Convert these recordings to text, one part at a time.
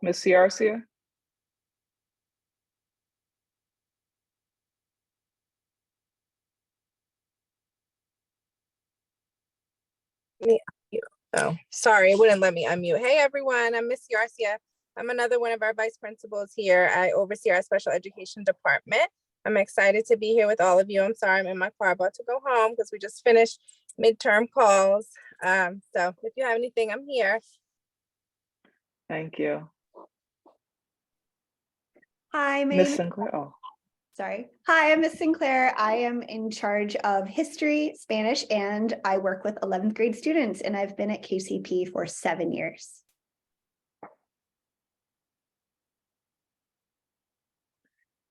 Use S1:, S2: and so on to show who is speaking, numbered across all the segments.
S1: Ms. Ciarcia?
S2: Oh, sorry, it wouldn't let me unmute. Hey, everyone, I'm Miss Garcia. I'm another one of our vice principals here. I oversee our special education department. I'm excited to be here with all of you. I'm sorry, I'm in my car about to go home because we just finished midterm calls. So if you have anything, I'm here.
S1: Thank you.
S3: Hi,
S1: Ms. Sinclair. Oh.
S3: Sorry. Hi, I'm Miss Sinclair. I am in charge of history, Spanish, and I work with 11th grade students, and I've been at KCP for 7 years.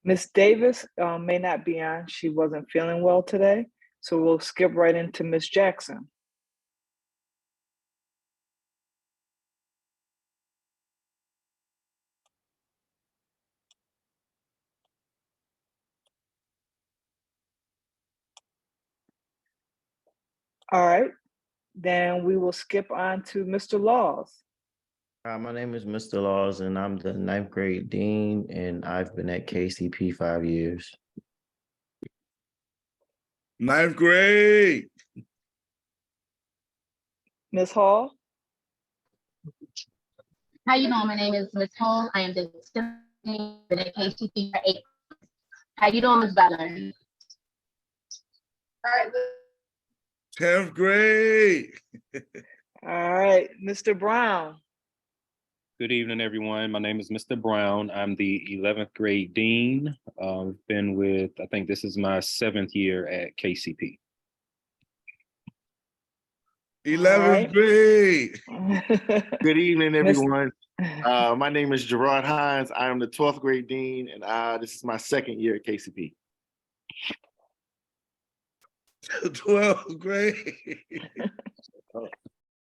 S1: Ms. Davis may not be on. She wasn't feeling well today. So we'll skip right into Ms. Jackson. All right, then we will skip on to Mr. Laws.
S4: My name is Mr. Laws, and I'm the 9th grade dean, and I've been at KCP 5 years.
S5: 9th grade.
S1: Ms. Hall?
S6: How you doing? My name is Ms. Hall. I am the dean at KCP for 8. How you doing, Ms. Butler?
S5: 10th grade.
S1: All right, Mr. Brown.
S7: Good evening, everyone. My name is Mr. Brown. I'm the 11th grade dean. Been with, I think this is my 7th year at KCP.
S5: 11th grade.
S4: Good evening, everyone. My name is Gerard Hines. I am the 12th grade dean, and this is my 2nd year at KCP.
S5: 12th grade.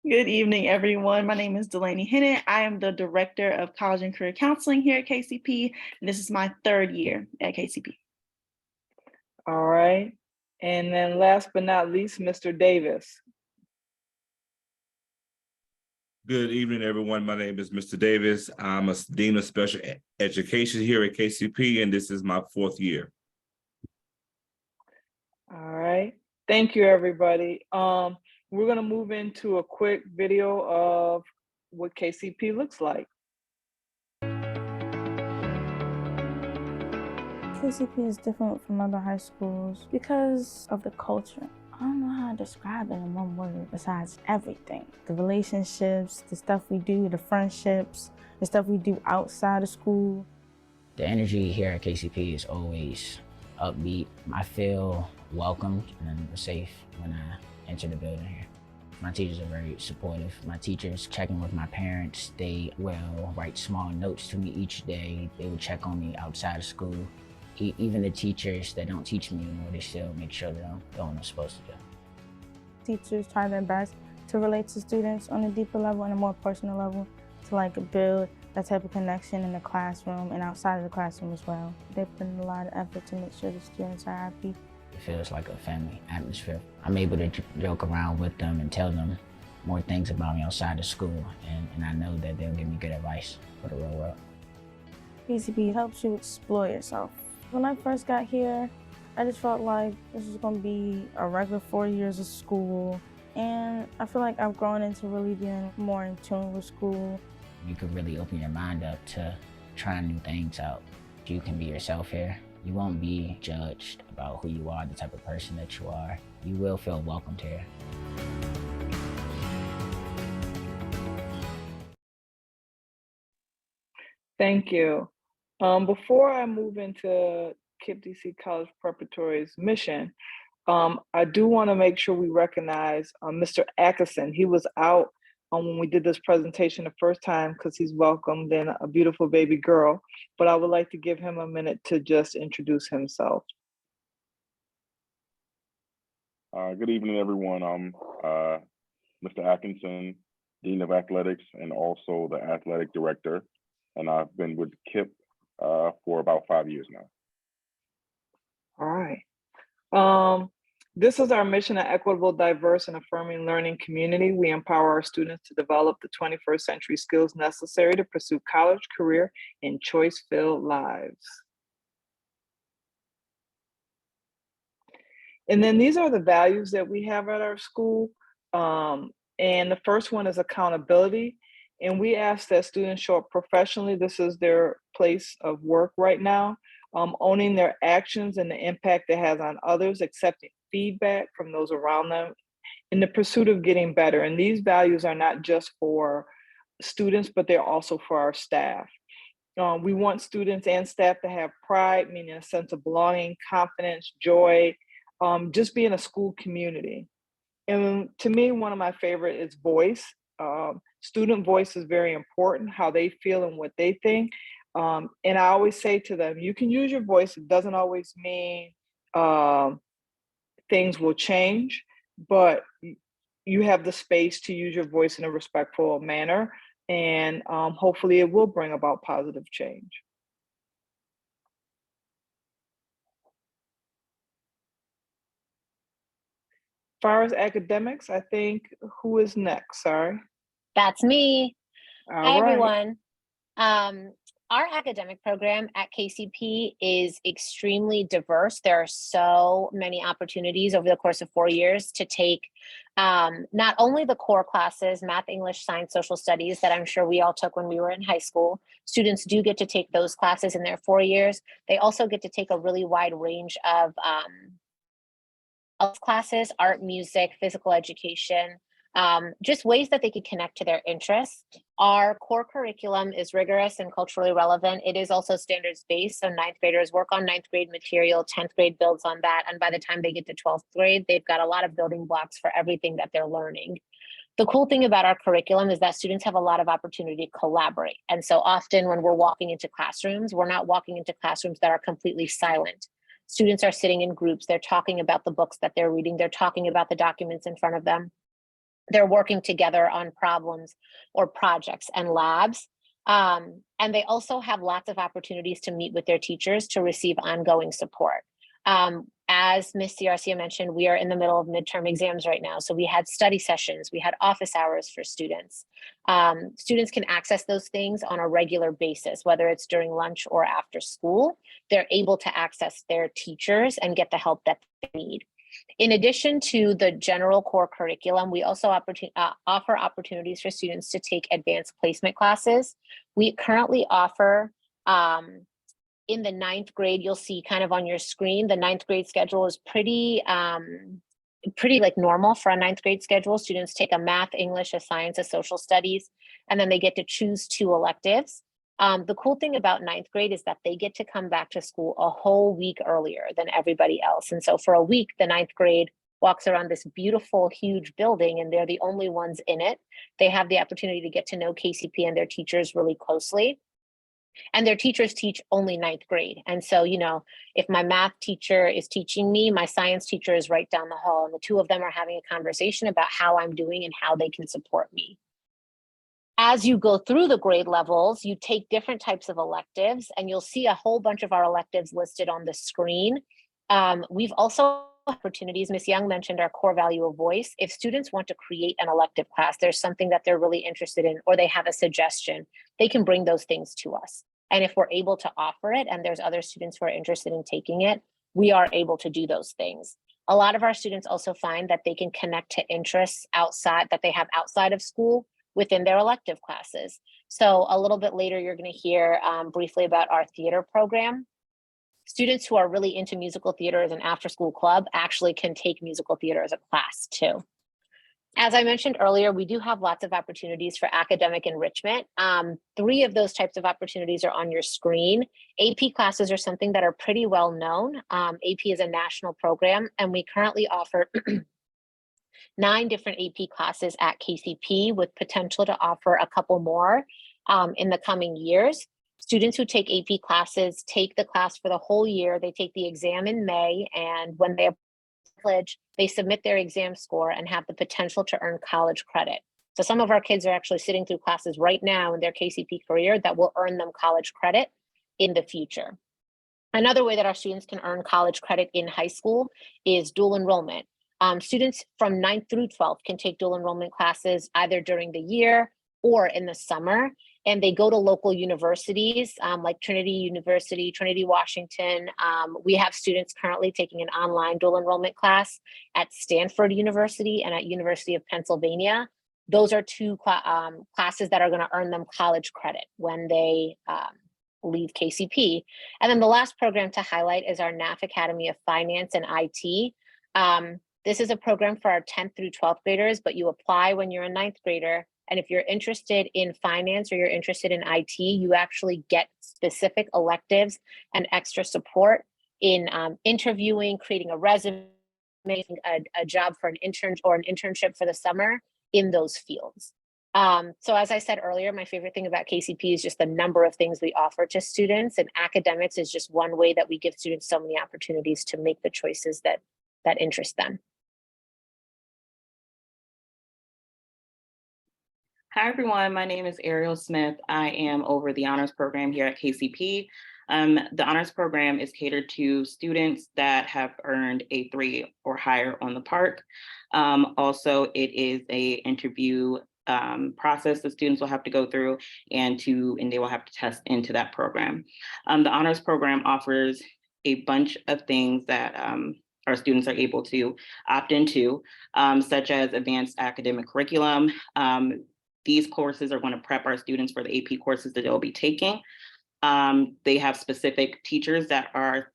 S8: Good evening, everyone. My name is Delaney Hennett. I am the Director of College and Career Counseling here at KCP. And this is my 3rd year at KCP.
S1: All right. And then last but not least, Mr. Davis.
S5: Good evening, everyone. My name is Mr. Davis. I'm a Dean of Special Education here at KCP, and this is my 4th year.
S1: All right. Thank you, everybody. We're going to move into a quick video of what KCP looks like.
S9: KCP is different from other high schools because of the culture. I don't know how to describe it in one word besides everything. The relationships, the stuff we do, the friendships, the stuff we do outside of school.
S10: The energy here at KCP is always upbeat. I feel welcomed and safe when I enter the building here. My teachers are very supportive. My teachers check in with my parents. They will write small notes to me each day. They will check on me outside of school. Even the teachers that don't teach me anymore, they still make sure that I'm doing what I'm supposed to do.
S9: Teachers try their best to relate to students on a deeper level and a more personal level to build that type of connection in the classroom and outside of the classroom as well. They put in a lot of effort to make sure the students are happy.
S10: It feels like a family atmosphere. I'm able to joke around with them and tell them more things about me outside of school, and I know that they'll give me good advice for the real world.
S9: KCP helps you explore yourself. When I first got here, I just felt like this was going to be a regular 4 years of school, and I feel like I've grown into really being more in tune with school.
S10: You can really open your mind up to trying new things out. You can be yourself here. You won't be judged about who you are, the type of person that you are. You will feel welcomed here.
S1: Thank you. Before I move into KIPP DC College Preparatory's mission, I do want to make sure we recognize Mr. Atkinson. He was out when we did this presentation the first time because he's welcomed in a beautiful baby girl, but I would like to give him a minute to just introduce himself.
S11: Good evening, everyone. I'm Mr. Atkinson, Dean of Athletics and also the Athletic Director, and I've been with KIPP for about 5 years now.
S1: All right. This is our mission: an equitable, diverse, and affirming learning community. We empower our students to develop the 21st century skills necessary to pursue college, career, and choice-filled lives. And then these are the values that we have at our school. And the first one is accountability. And we ask that students show up professionally. This is their place of work right now. Owning their actions and the impact it has on others, accepting feedback from those around them, in the pursuit of getting better. And these values are not just for students, but they're also for our staff. We want students and staff to have pride, meaning a sense of belonging, confidence, joy, just being a school community. And to me, one of my favorite is voice. Student voice is very important, how they feel and what they think. And I always say to them, you can use your voice. It doesn't always mean things will change, but you have the space to use your voice in a respectful manner. And hopefully it will bring about positive change. As far as academics, I think, who is next? Sorry.
S12: That's me.
S1: All
S12: Hi,
S1: right.
S12: everyone. Our academic program at KCP is extremely diverse. There are so many opportunities over the course of 4 years to take not only the core classes, math, English, science, social studies, that I'm sure we all took when we were in high school. Students do get to take those classes in their 4 years. They also get to take a really wide range of classes: art, music, physical education, just ways that they could connect to their interests. Our core curriculum is rigorous and culturally relevant. It is also standards-based, so ninth graders work on ninth grade material, 10th grade builds on that, and by the time they get to 12th grade, they've got a lot of building blocks for everything that they're learning. The cool thing about our curriculum is that students have a lot of opportunity to collaborate. And so often when we're walking into classrooms, we're not walking into classrooms that are completely silent. Students are sitting in groups, they're talking about the books that they're reading, they're talking about the documents in front of them. They're working together on problems or projects and labs. And they also have lots of opportunities to meet with their teachers to receive ongoing support. As Ms. Garcia mentioned, we are in the middle of midterm exams right now. So we had study sessions, we had office hours for students. Students can access those things on a regular basis, whether it's during lunch or after school. They're able to access their teachers and get the help that they need. In addition to the general core curriculum, we also offer opportunities for students to take advanced placement classes. We currently offer, in the ninth grade, you'll see kind of on your screen, the ninth grade schedule is pretty like normal for a ninth grade schedule. Students take a math, English, a science, a social studies, and then they get to choose 2 electives. The cool thing about ninth grade is that they get to come back to school a whole week earlier than everybody else. And so for a week, the ninth grade walks around this beautiful, huge building, and they're the only ones in it. They have the opportunity to get to know KCP and their teachers really closely. And their teachers teach only ninth grade. And so, you know, if my math teacher is teaching me, my science teacher is right down the hall, and the 2 of them are having a conversation about how I'm doing and how they can support me. As you go through the grade levels, you take different types of electives, and you'll see a whole bunch of our electives listed on the screen. We've also opportunities. Ms. Young mentioned our core value of voice. If students want to create an elective class, there's something that they're really interested in, or they have a suggestion, they can bring those things to us. And if we're able to offer it, and there's other students who are interested in taking it, we are able to do those things. A lot of our students also find that they can connect to interests outside that they have outside of school within their elective classes. So a little bit later, you're going to hear briefly about our theater program. Students who are really into musical theater as an after-school club actually can take musical theater as a class too. As I mentioned earlier, we do have lots of opportunities for academic enrichment. 3 of those types of opportunities are on your screen. AP classes are something that are pretty well known. AP is a national program, and we currently offer 9 different AP classes at KCP, with potential to offer a couple more in the coming years. Students who take AP classes take the class for the whole year. They take the exam in May, and when they college, they submit their exam score and have the potential to earn college credit. So some of our kids are actually sitting through classes right now in their KCP career that will earn them college credit in the future. Another way that our students can earn college credit in high school is dual enrollment. Students from 9th through 12th can take dual enrollment classes either during the year or in the summer, and they go to local universities like Trinity University, Trinity Washington. We have students currently taking an online dual enrollment class at Stanford University and at University of Pennsylvania. Those are two classes that are going to earn them college credit when they leave KCP. And then the last program to highlight is our NAF Academy of Finance and IT. This is a program for our 10th through 12th graders, but you apply when you're a 9th grader. And if you're interested in finance or you're interested in IT, you actually get specific electives and extra support in interviewing, creating a resume, making a job for an intern or an internship for the summer in those fields. So as I said earlier, my favorite thing about KCP is just the number of things we offer to students, and academics is just one way that we give students so many opportunities to make the choices that interest them.
S13: Hi, everyone. My name is Ariel Smith. I am over the honors program here at KCP. The honors program is catered to students that have earned a 3 or higher on the PARCC. Also, it is a interview process that students will have to go through, and they will have to test into that program. The honors program offers a bunch of things that our students are able to opt into, such as advanced academic curriculum. These courses are going to prep our students for the AP courses that they'll be taking. They have specific teachers that are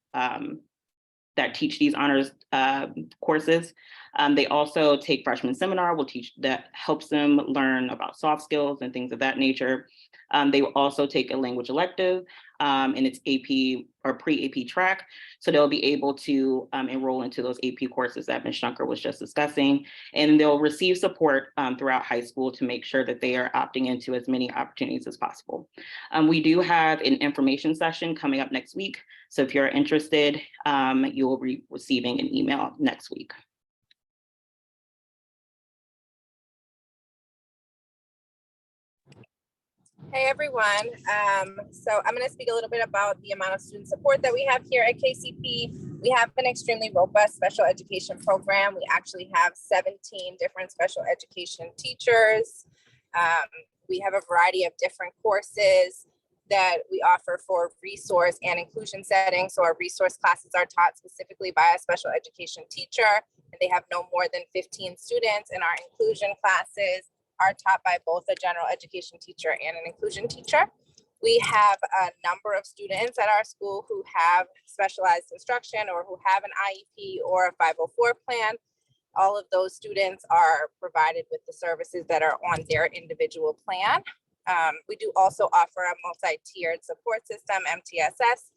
S13: that teach these honors courses. They also take freshman seminar, that helps them learn about soft skills and things of that nature. They will also take a language elective in its AP or pre-AP track. So they'll be able to enroll into those AP courses that Ms. Shunker was just discussing. And they'll receive support throughout high school to make sure that they are opting into as many opportunities as possible. We do have an information session coming up next week. So if you're interested, you will be receiving an email next week.
S2: Hey everyone, so I'm going to speak a little bit about the amount of student support that we have here at KCP. We have an extremely robust special education program. We actually have 17 different special education teachers. We have a variety of different courses that we offer for resource and inclusion settings. So our resource classes are taught specifically by a special education teacher, and they have no more than 15 students. And our inclusion classes are taught by both a general education teacher and an inclusion teacher. We have a number of students at our school who have specialized instruction or who have an IEP or a 504 plan. All of those students are provided with the services that are on their individual plan. We do also offer a multi-tiered support system, MTSS,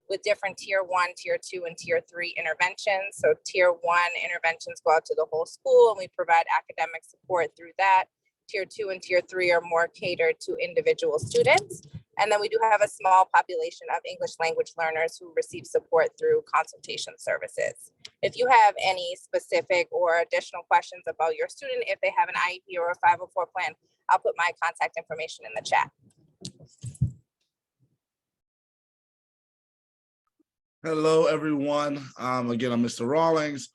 S2: with different tier 1, tier 2, and tier 3 interventions. So tier 1 interventions go out to the whole school, and we provide academic support through that. Tier 2 and tier 3 are more catered to individual students. And then we do have a small population of English language learners who receive support through consultation services. If you have any specific or additional questions about your student, if they have an IEP or a 504 plan, I'll put my contact information in the chat.
S14: Hello, everyone. Again, I'm Mr. Rawlings.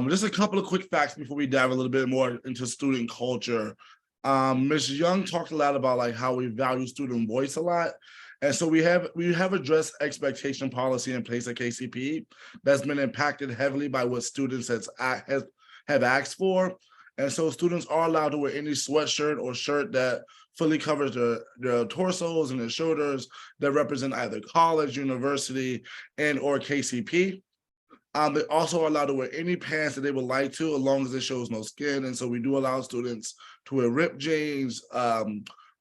S14: Just a couple of quick facts before we dive a little bit more into student culture. Ms. Young talked a lot about like how we value student voice a lot. And so we have addressed expectation policy in place at KCP that's been impacted heavily by what students have asked for. And so students are allowed to wear any sweatshirt or shirt that fully covers their torsos and their shoulders that represent either college, university, and or KCP. They also are allowed to wear any pants that they would like to, as long as it shows no skin. And so we do allow students to wear ripped jeans,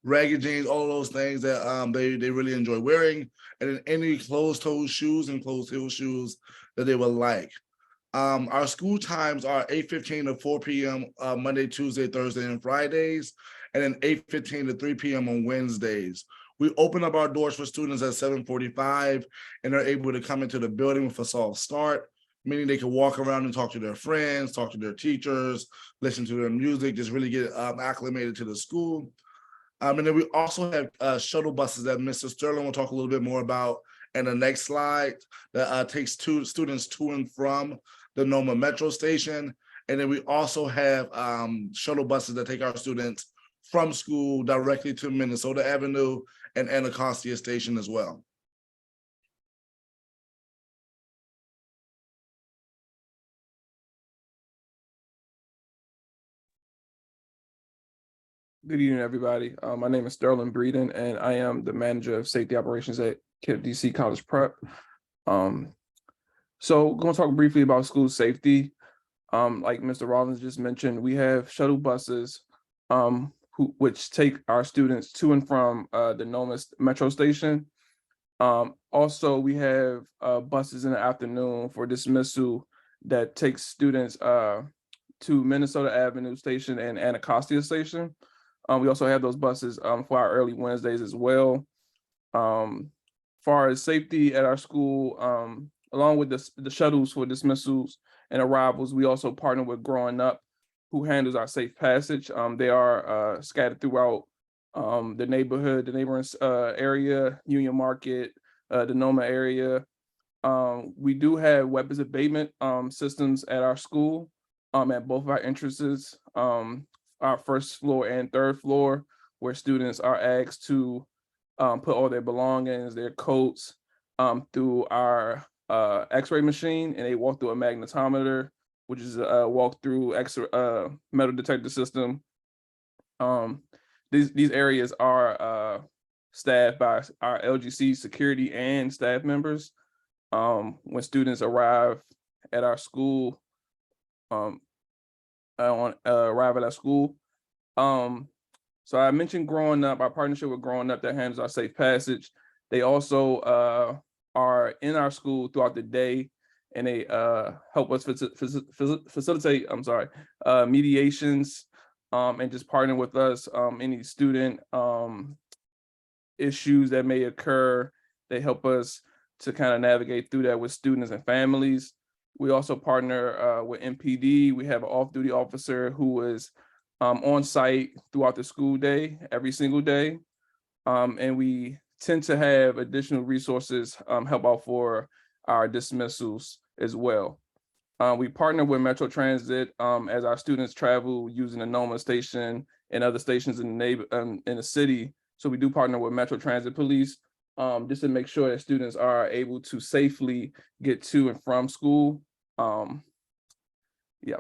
S14: ragged jeans, all of those things that they really enjoy wearing, and then any closed-toe shoes and closed-heel shoes that they would like. Our school times are 8:15 to 4 p.m. Monday, Tuesday, Thursday, and Fridays, and then 8:15 to 3 p.m. on Wednesdays. We open up our doors for students at 7:45, and they're able to come into the building with a soft start, meaning they can walk around and talk to their friends, talk to their teachers, listen to their music, just really get acclimated to the school. And then we also have shuttle buses that Mr. Sterling will talk a little bit more about. and the next slide that takes students to and from the Noma Metro Station. And then we also have shuttle buses that take our students from school directly to Minnesota Avenue and Anacostia Station as well.
S15: Good evening, everybody. My name is Sterling Breeden, and I am the manager of safety operations at KIPP College Prep. So going to talk briefly about school safety. Like Mr. Rollins just mentioned, we have shuttle buses which take our students to and from the Noma Metro Station. Also, we have buses in the afternoon for dismissal that takes students to Minnesota Avenue Station and Anacostia Station. We also have those buses for our early Wednesdays as well. Far as safety at our school, along with the shuttles for dismissals and arrivals, we also partner with Growing Up, who handles our safe passage. They are scattered throughout the neighborhood, the neighboring area, Union Market, the Noma area. We do have weapons abatement systems at our school at both of our entrances, our first floor and third floor, where students are asked to put all their belongings, their coats, through our X-ray machine, and they walk through a magnetometer, which is a walk-through metal detector system. These areas are staffed by our LGC security and staff members. When students arrive at our school, arrive at our school. So I mentioned Growing Up, our partnership with Growing Up that handles our safe passage. They also are in our school throughout the day, and they help us facilitate, mediations, and just partner with us, any student issues that may occur. They help us to kind of navigate through that with students and families. We also partner with MPD. We have an off-duty officer who is on site throughout the school day, every single day. And we tend to have additional resources help out for our dismissals as well. We partner with Metro Transit as our students travel using the Noma station and other stations in the city. So we do partner with Metro Transit Police just to make sure that students are able to safely get to and from school. Yeah.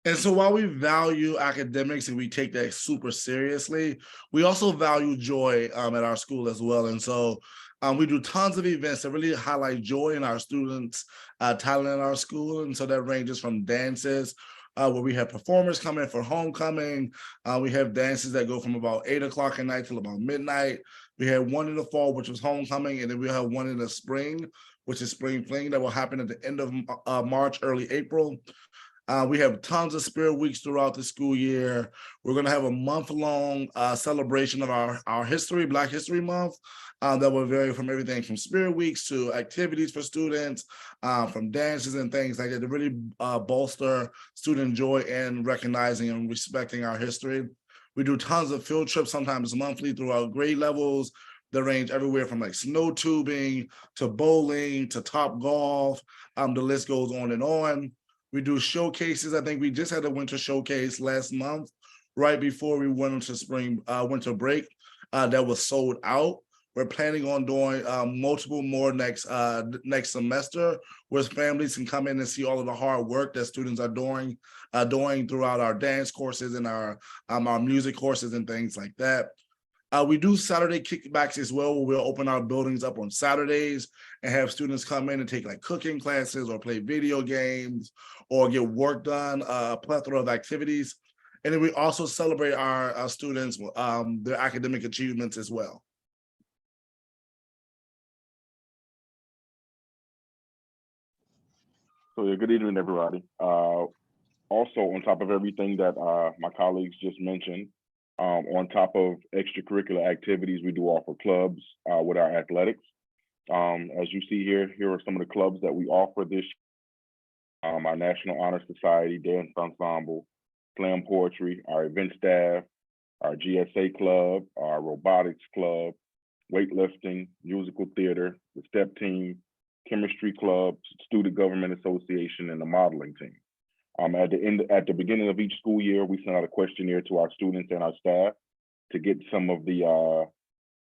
S14: And so while we value academics and we take that super seriously, we also value joy at our school as well. And so we do tons of events that really highlight joy in our students' talent in our school. And so that ranges from dances, where we have performers come in for homecoming. We have dances that go from about 8 o'clock at night till about midnight. We had one in the fall, which was homecoming, and then we have one in the spring, which is spring fling, that will happen at the end of March, early April. We have tons of spirit weeks throughout the school year. We're going to have a month-long celebration of our history, Black History Month, that will vary from everything from spirit weeks to activities for students, from dances and things like that to really bolster student joy and recognizing and respecting our history. We do tons of field trips, sometimes monthly, throughout grade levels that range everywhere from like snow tubing to bowling to Top Golf. The list goes on and on. We do showcases. I think we just had a winter showcase last month, right before we went into winter break, that was sold out. We're planning on doing multiple more next semester, where families can come in and see all of the hard work that students are doing throughout our dance courses and our music courses and things like that. We do Saturday kickbacks as well, where we'll open our buildings up on Saturdays and have students come in and take like cooking classes or play video games or get work done, a plethora of activities. And then we also celebrate our students, their academic achievements as well.
S11: So yeah, good evening, everybody. Also, on top of everything that my colleagues just mentioned, on top of extracurricular activities, we do offer clubs with our athletics. As you see here are some of the clubs that we offer this year. Our National Honor Society Dance Ensemble, Slam Poetry, our event staff, our GSA club, our robotics club, weightlifting, musical theater, the step team, chemistry club, student government association, and the modeling team. At the beginning of each school year, we send out a questionnaire to our students and our staff to get some of the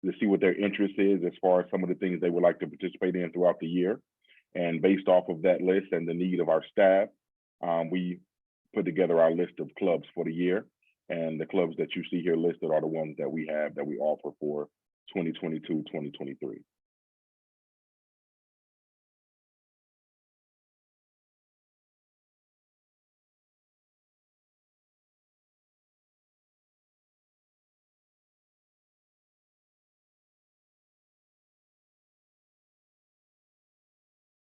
S11: to see what their interest is as far as some of the things they would like to participate in throughout the year. And based off of that list and the need of our staff, we put together our list of clubs for the year. And the clubs that you see here listed are the ones that we have that we offer for 2022, 2023.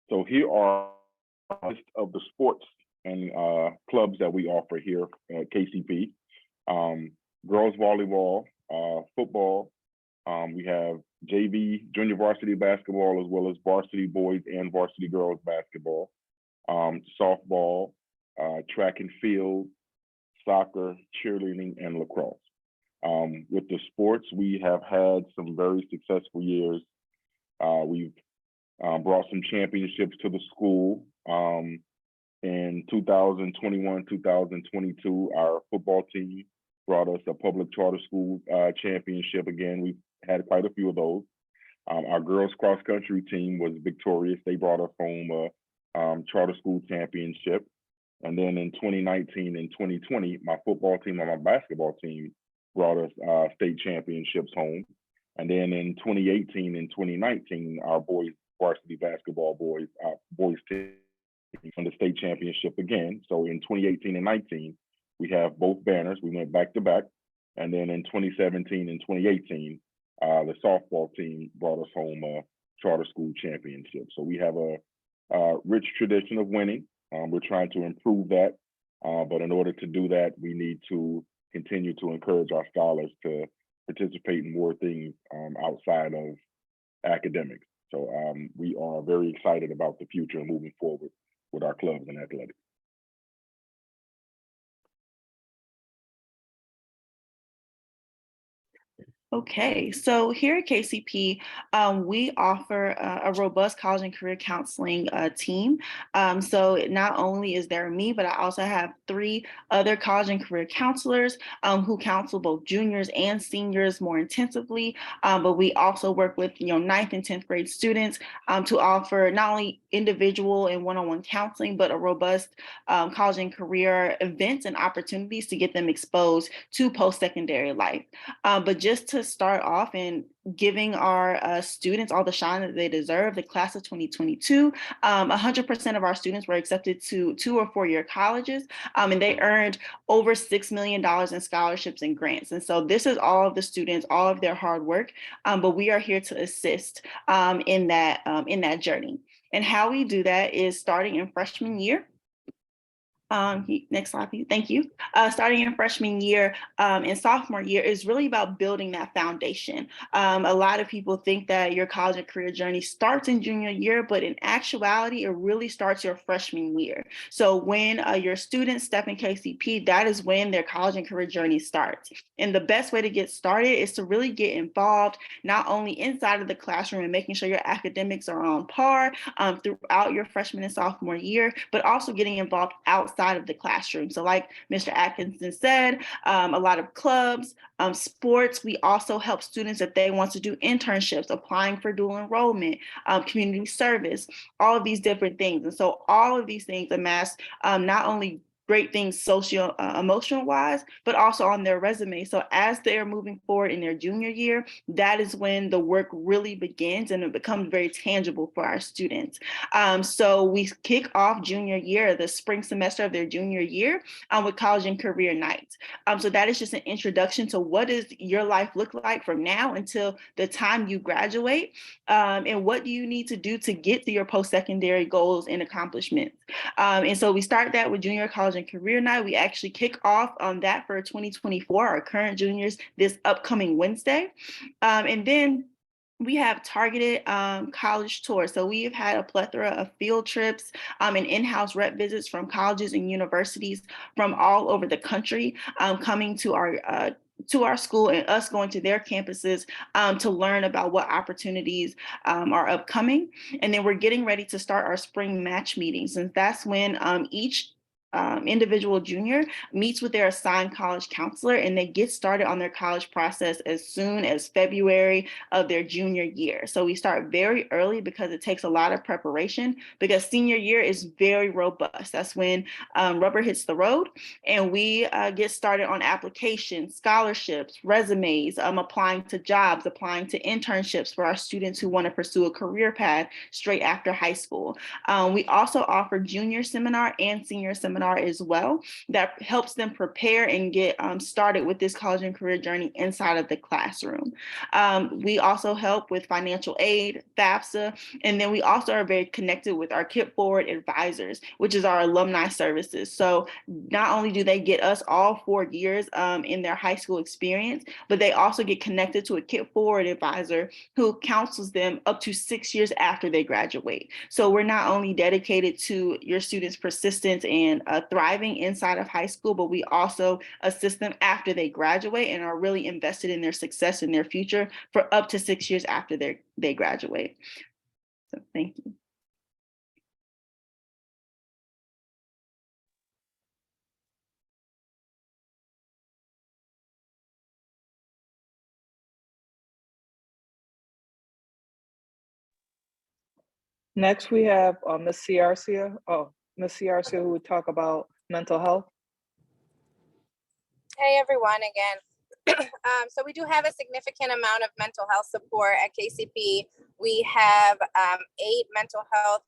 S11: So here are a list of the sports and clubs that we offer here at KCP. Girls volleyball, football. We have JV, junior varsity basketball, as well as varsity boys and varsity girls basketball. Softball, track and field, soccer, cheerleading, and lacrosse. With the sports, we have had some very successful years. We've brought some championships to the school. In 2021, 2022, our football team brought us a public charter school championship. Again, we've had quite a few of those. Our girls cross country team was victorious. They brought us home a charter school championship. And then in 2019 and 2020, my football team and my basketball team brought us state championships home. And then in 2018 and 2019, our boys varsity basketball boys team won the state championship again. So in 2018 and 19, we have both banners. We went back to back. And then in 2017 and 2018, the softball team brought us home a charter school championship. So we have a rich tradition of winning. We're trying to improve that. But in order to do that, we need to continue to encourage our scholars to participate in more things outside of academics. So we are very excited about the future and moving forward with our clubs and athletics.
S8: Okay, so here at KCP, we offer a robust college and career counseling team. So not only is there me, but I also have 3 other college and career counselors who counsel both juniors and seniors more intensively. But we also work with 9th and 10th grade students to offer not only individual and one-on-one counseling, but a robust college and career events and opportunities to get them exposed to post-secondary life. But just to start off and giving our students all the shine that they deserve, the class of 2022, 100% of our students were accepted to 2 or 4-year colleges, and they earned over $6 million in scholarships and grants. And so this is all of the students, all of their hard work, but we are here to assist in that journey. And how we do that is starting in freshman year. Next slide, please. Thank you. Starting in freshman year and sophomore year is really about building that foundation. A lot of people think that your college and career journey starts in junior year, but in actuality, it really starts your freshman year. So when your students step in KCP, that is when their college and career journey starts. And the best way to get started is to really get involved, not only inside of the classroom and making sure your academics are on par throughout your freshman and sophomore year, but also getting involved outside of the classroom. So like Mr. Atkinson said, a lot of clubs, sports. We also help students if they want to do internships, applying for dual enrollment, community service, all of these different things. And so all of these things amass not only great things social, emotional wise, but also on their resume. So as they're moving forward in their junior year, that is when the work really begins and it becomes very tangible for our students. So we kick off junior year, the spring semester of their junior year, with college and career nights. So that is just an introduction to what does your life look like from now until the time you graduate, and what do you need to do to get to your post-secondary goals and accomplishments. And so we start that with junior college and career night. We actually kick off on that for 2024, our current juniors, this upcoming Wednesday. And then we have targeted college tours. So we have had a plethora of field trips and in-house rep visits from colleges and universities from all over the country coming to our to our school and us going to their campuses to learn about what opportunities are upcoming. And then we're getting ready to start our spring match meetings. And that's when each individual junior meets with their assigned college counselor, and they get started on their college process as soon as February of their junior year. So we start very early because it takes a lot of preparation, because senior year is very robust. That's when rubber hits the road, and we get started on applications, scholarships, resumes, applying to jobs, applying to internships for our students who want to pursue a career path straight after high school. We also offer junior seminar and senior seminar as well that helps them prepare and get started with this college and career journey inside of the classroom. We also help with financial aid, FAFSA, and then we also are very connected with our KIPP Forward advisors, which is our alumni services. So not only do they get us all 4 years in their high school experience, but they also get connected to a KIPP Forward advisor who counsels them up to 6 years after they graduate. So we're not only dedicated to your students' persistence and thriving inside of high school, but we also assist them after they graduate and are really invested in their success in their future for up to 6 years after they graduate. So thank you.
S1: Next, we have Ms. Ciarcia. Oh, Ms. Ciarcia, who would talk about mental health.
S2: Hey everyone again. So we do have a significant amount of mental health support at KCP. We have 8 mental health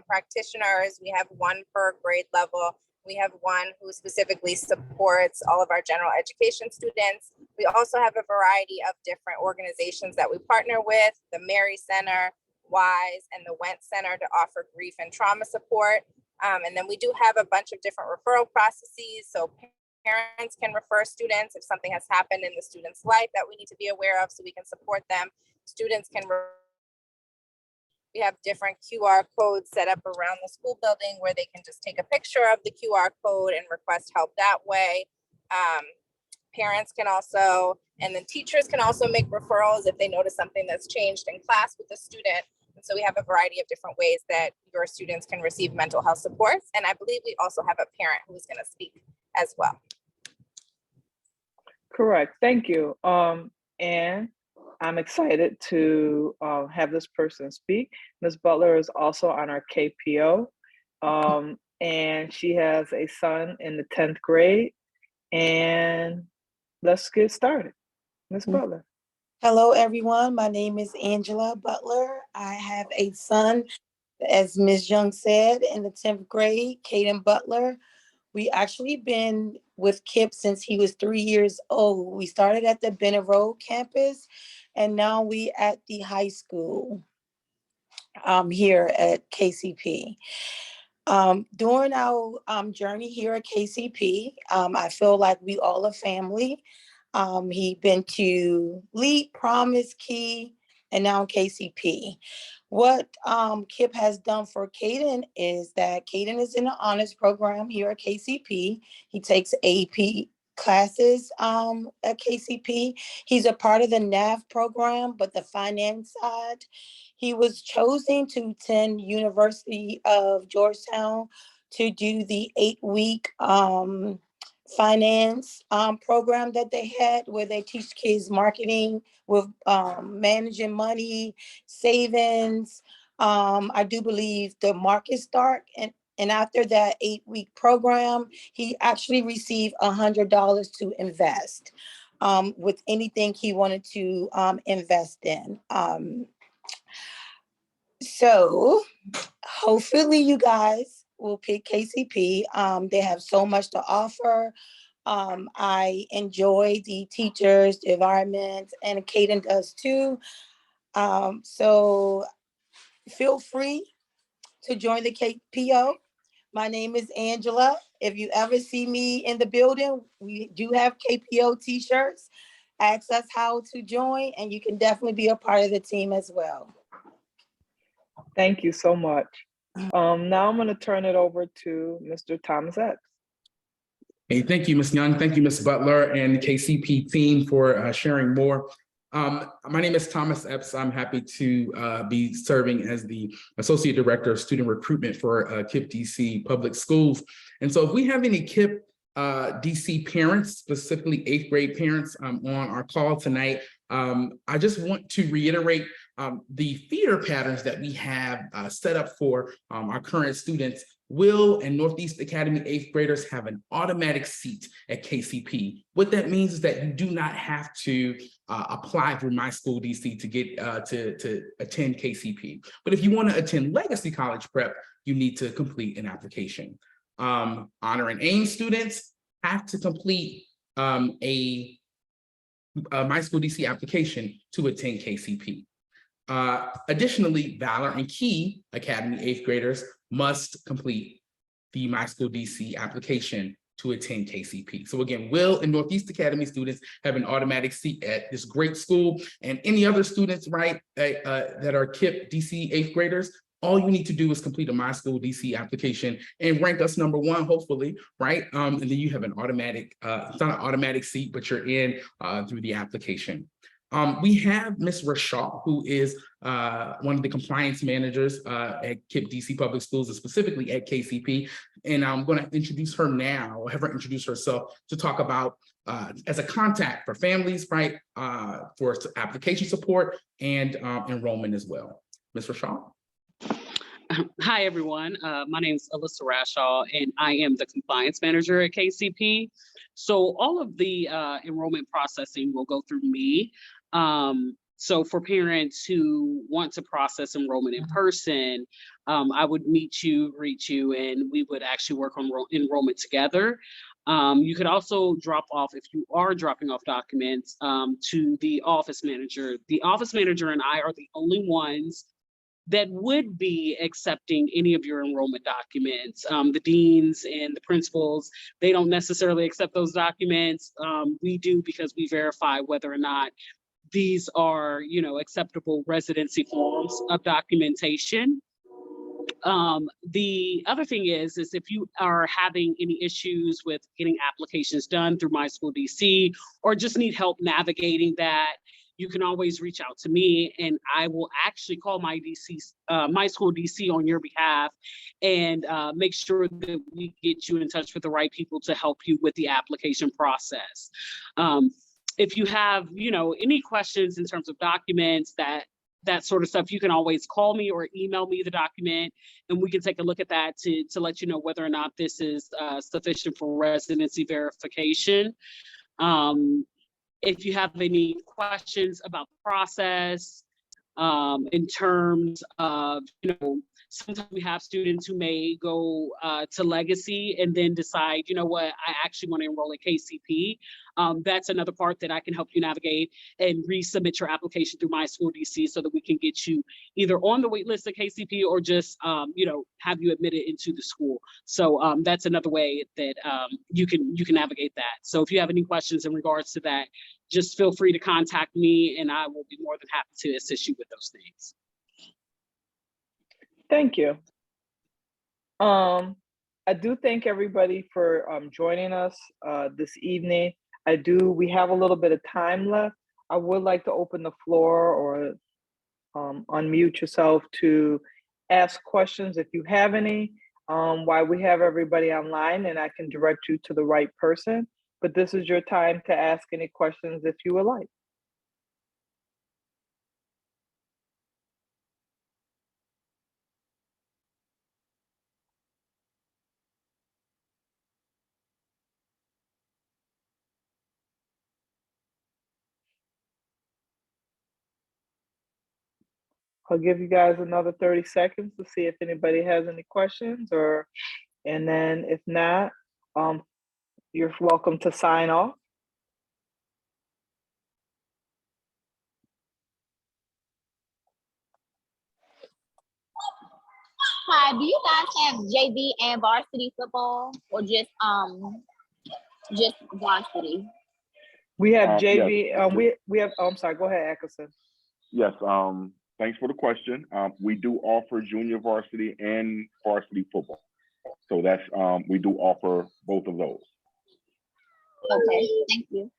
S2: practitioners. We have 1 per grade level. We have 1 who specifically supports all of our general education students. We also have a variety of different organizations that we partner with, the Mary Center, WISE, and the Went Center to offer grief and trauma support. And then we do have a bunch of different referral processes. So parents can refer students if something has happened in the student's life that we need to be aware of so we can support them. Students can, we have different QR codes set up around the school building where they can just take a picture of the QR code and request help that way. Parents can also, and then teachers can also make referrals if they notice something that's changed in class with the student. And so we have a variety of different ways that your students can receive mental health supports. And I believe we also have a parent who's going to speak as well.
S1: Correct. Thank you. And I'm excited to have this person speak. Ms. Butler is also on our KPO, and she has a son in the 10th grade. And let's get started. Ms. Butler.
S16: Hello, everyone. My name is Angela Butler. I have a son, as Ms. Young said, in the 10th grade, Caden Butler. We actually been with KIPP since he was 3 years old. We started at the Bennett Road campus, and now we at the high school here at KCP. During our journey here at KCP, I feel like we all a family. He been to LEAP, Promise, Key, and now KCP. What KIPP has done for Caden is that Caden is in the honors program here at KCP. He takes AP classes at KCP. He's a part of the NAV program, but the finance side. He was chosen to attend University of Georgetown to do the 8-week finance program that they had, where they teach kids marketing with managing money, savings. I do believe the market start, and after that 8-week program, he actually received $100 to invest with anything he wanted to invest in. So hopefully you guys will pick KCP. They have so much to offer. I enjoy the teachers, the environment, and Caden does too. So feel free to join the KPO. My name is Angela. If you ever see me in the building, we do have KPO t-shirts. Ask us how to join, and you can definitely be a part of the team as well.
S1: Thank you so much. Now I'm going to turn it over to Mr. Thomas X.
S17: Hey, thank you, Ms. Young. Thank you, Ms. Butler and the KCP team for sharing more. My name is Thomas Epps. I'm happy to be serving as the Associate Director of Student Recruitment for KIPP DC Public Schools. And so if we have any KIPP DC parents, specifically 8th grade parents on our call tonight, I just want to reiterate the feeder patterns that we have set up for our current students. Will and Northeast Academy 8th graders have an automatic seat at KCP. What that means is that you do not have to apply through My School DC to get to attend KCP. But if you want to attend Legacy College Prep, you need to complete an application. Honor and AIM students have to complete a My School DC application to attend KCP. Additionally, Valor and Key Academy 8th graders must complete the My School DC application to attend KCP. So again, Will and Northeast Academy students have an automatic seat at this great school, and any other students, right, that are KIPP DC 8th graders, all you need to do is complete a My School DC application and rank us #1, hopefully, right? And then you have an automatic, it's not an automatic seat, but you're in through the application. We have Ms. Rashaw, who is one of the compliance managers at KIPP DC Public Schools, and specifically at KCP. And I'm going to introduce her now, have her introduce herself to talk about as a contact for families, right, for application support and enrollment as well. Ms. Rashaw.
S18: Hi, everyone. My name is Alyssa Rashaw, and I am the compliance manager at KCP. So all of the enrollment processing will go through me. So for parents who want to process enrollment in person, I would greet you, and we would actually work on enrollment together. You could also drop off, if you are dropping off documents, to the office manager. The office manager and I are the only ones that would be accepting any of your enrollment documents. The deans and the principals, they don't necessarily accept those documents. We do, because we verify whether or not these are, acceptable residency forms of documentation. The other thing is if you are having any issues with getting applications done through My School DC, or just need help navigating that, you can always reach out to me, and I will actually call My School DC on your behalf and make sure that we get you in touch with the right people to help you with the application process. If you have, any questions in terms of documents, that sort of stuff, you can always call me or email me the document, and we can take a look at that to let you know whether or not this is sufficient for residency verification. If you have any questions about the process, in terms of, sometimes we have students who may go to Legacy and then decide, I actually want to enroll at KCP. That's another part that I can help you navigate and resubmit your application through My School DC so that we can get you either on the wait list at KCP or just, have you admitted into the school. So that's another way that you can navigate that. So if you have any questions in regards to that, just feel free to contact me, and I will be more than happy to assist you with those things.
S1: Thank you. I do thank everybody for joining us this evening. We have a little bit of time left. I would like to open the floor or unmute yourself to ask questions if you have any, while we have everybody online, and I can direct you to the right person. But this is your time to ask any questions if you would like. I'll give you guys another 30 seconds to see if anybody has any questions, and then if not, you're welcome to sign off.
S6: Hi, do you guys have JV and varsity football, or just varsity?
S1: We have JV.
S11: Yes.
S1: We have. Oh, I'm sorry. Go ahead, Ackerson.
S11: Yes. Thanks for the question. We do offer junior varsity and varsity football. So that's we do offer both of those.
S12: Okay, thank you.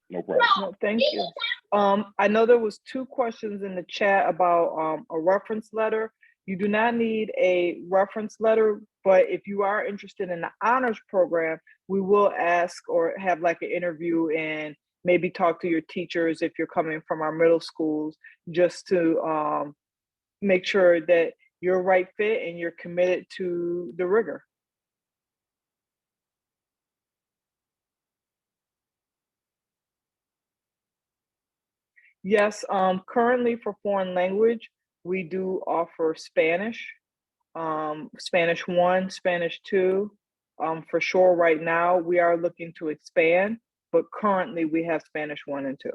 S11: No problem.
S1: No, thank you. I know there was 2 questions in the chat about a reference letter. You do not need a reference letter, but if you are interested in the honors program, we will ask or have like an interview and maybe talk to your teachers if you're coming from our middle schools, just to make sure that you're a right fit and you're committed to the rigor. Yes, currently for foreign language, we do offer Spanish, Spanish 1, Spanish 2. For sure, right now, we are looking to expand, but currently we have Spanish 1 and 2.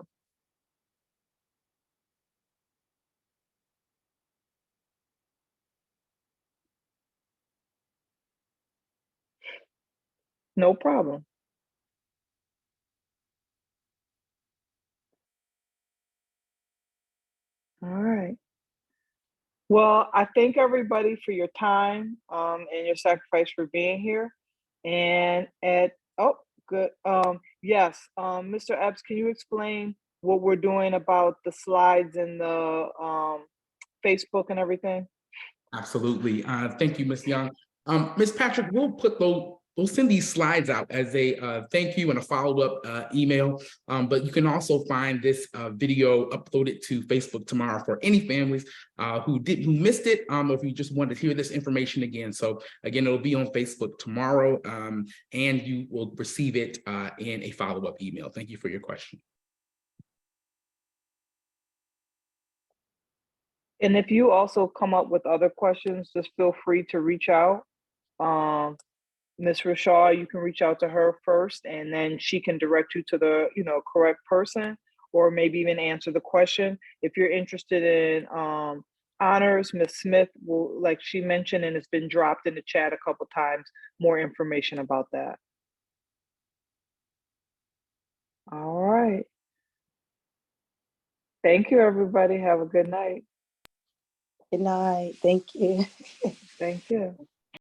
S1: No problem. All right. Well, I thank everybody for your time and your sacrifice for being here. And good. Yes, Mr. Epps, can you explain what we're doing about the slides and the Facebook and everything?
S17: Absolutely. Thank you, Ms. Young. Ms. Patrick, we'll send these slides out as a thank you and a follow-up email. But you can also find this video uploaded to Facebook tomorrow for any families who missed it, or if you just wanted to hear this information again. So again, it'll be on Facebook tomorrow, and you will receive it in a follow-up email. Thank you for your question.
S1: And if you also come up with other questions, just feel free to reach out. Ms. Rashaw, you can reach out to her first, and then she can direct you to the correct person, or maybe even answer the question. If you're interested in honors, Ms. Smith will, like she mentioned, and it's been dropped in the chat a couple times, more information about that. All right. Thank you, everybody. Have a good night.
S16: Good night. Thank you.
S1: Thank you.